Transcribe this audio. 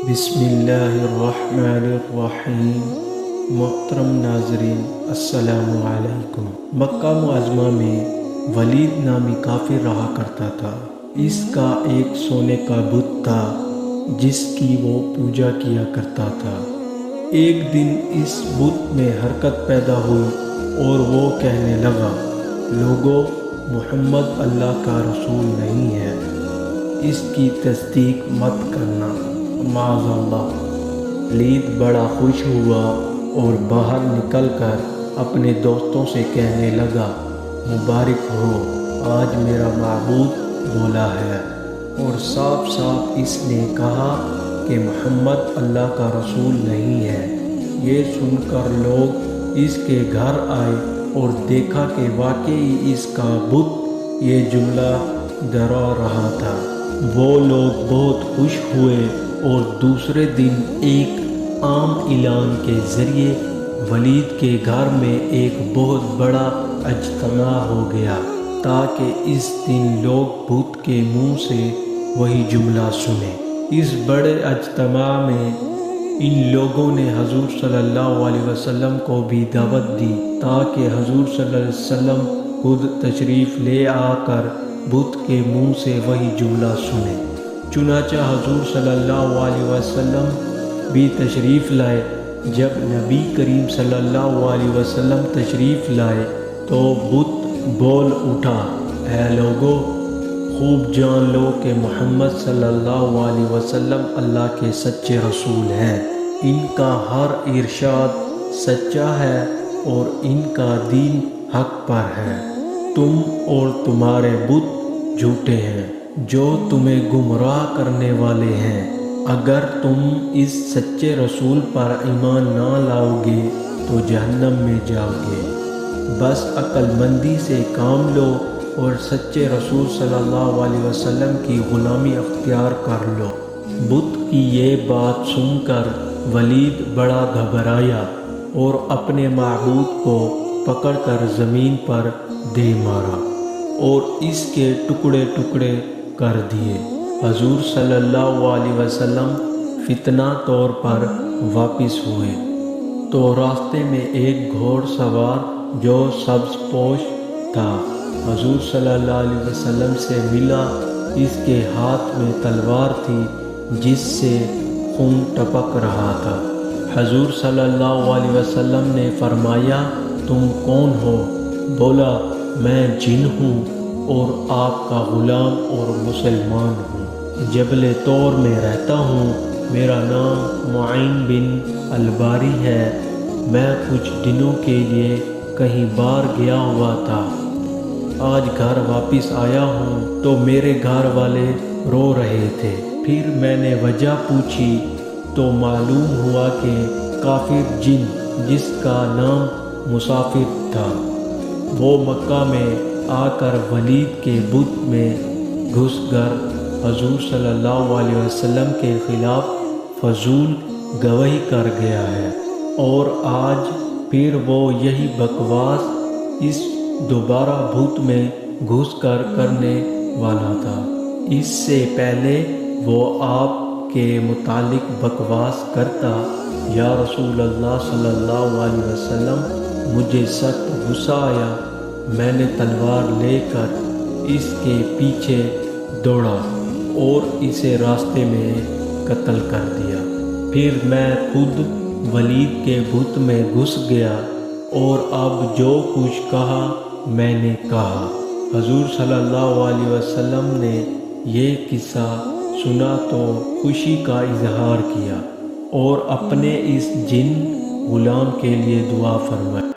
بسم اللہ الرحمن الرحیم۔ محترم ناظرین السلام علیکم۔ مکہ معظمہ میں ولید نامی کافر رہا کرتا تھا۔ اس کا ایک سونے کا بت تھا جس کی وہ پوجا کیا کرتا تھا۔ ایک دن اس بت میں حرکت پیدا ہوئی اور وہ کہنے لگا، لوگو، محمد اللہ کا رسول نہیں ہے، اس کی تصدیق مت کرنا، معاذ اللہ۔ ولید بڑا خوش ہوا اور باہر نکل کر اپنے دوستوں سے کہنے لگا، مبارک ہو، آج میرا معبود بولا ہے اور صاف صاف اس نے کہا کہ محمد اللہ کا رسول نہیں ہے۔ یہ سن کر لوگ اس کے گھر آئے اور دیکھا کہ واقعی اس کا بت یہ جملہ دہرا رہا تھا۔ وہ لوگ بہت خوش ہوئے اور دوسرے دن ایک عام اعلان کے ذریعے ولید کے گھر میں ایک بہت بڑا اجتماع ہو گیا تاکہ اس دن لوگ بت کے منہ سے وہی جملہ سنیں۔ اس بڑے اجتماع میں ان لوگوں نے حضور صلی اللہ علیہ وسلم کو بھی دعوت دی تاکہ حضور صلی اللہ علیہ وسلم خود تشریف لے آ کر بت کے منہ سے وہی جملہ سنیں۔ چنانچہ حضور صلی اللہ علیہ وسلم بھی تشریف لائے۔ جب نبی کریم صلی اللہ علیہ وسلم تشریف لائے تو بت بول اٹھا، اے لوگو، خوب جان لو کہ محمد صلی اللہ علیہ وسلم اللہ کے سچے رسول ہیں۔ ان کا ہر ارشاد سچا ہے اور ان کا دین حق پر ہے۔ تم اور تمہارے بت جھوٹے ہیں جو تمہیں گمراہ کرنے والے ہیں۔ اگر تم اس سچے رسول پر ایمان نہ لاؤ گے تو جہنم میں جاؤ گے۔ بس عقل مندی سے کام لو اور سچے رسول صلی اللہ علیہ وسلم کی غلامی اختیار کر لو۔ بت کی یہ بات سن کر ولید بڑا گھبرایا اور اپنے معبود کو پکڑ کر زمین پر دے مارا اور اس کے ٹکڑے ٹکڑے کر دیے۔ حضور صلی اللہ علیہ وسلم فتنہ طور پر واپس ہوئے تو راستے میں ایک گھوڑ سوار جو سبز پوش تھا حضور صلی اللہ علیہ وسلم سے ملا۔ اس کے ہاتھ میں تلوار تھی جس سے خون ٹپک رہا تھا۔ حضور صلی اللہ علیہ وسلم نے فرمایا، تم کون ہو؟ بولا، میں جن ہوں اور آپ کا غلام اور مسلمان ہوں، جبل طور میں رہتا ہوں، میرا نام معین بن الباری ہے۔ میں کچھ دنوں کے لیے کہیں باہر گیا ہوا تھا، آج گھر واپس آیا ہوں تو میرے گھر والے رو رہے تھے۔ پھر میں نے وجہ پوچھی تو معلوم ہوا کہ کافر جن جس کا نام مسافر تھا وہ مکہ میں آ کر ولید کے بت میں گھس کر حضور صلی اللہ علیہ وسلم کے خلاف فضول گواہی کر گیا ہے، اور آج پھر وہ یہی بکواس اس دوبارہ بت میں گھس کر کرنے والا تھا۔ اس سے پہلے وہ آپ کے متعلق بکواس کرتا، یا رسول اللہ صلی اللہ علیہ وسلم، مجھے سخت غصہ آیا، میں نے تلوار لے کر اس کے پیچھے دوڑا اور اسے راستے میں قتل کر دیا۔ پھر میں خود ولید کے بت میں گھس گیا اور اب جو کچھ کہا میں نے کہا۔ حضور صلی اللہ علیہ وسلم نے یہ قصہ سنا تو خوشی کا اظہار کیا اور اپنے اس جن غلام کے لیے دعا فرمائی۔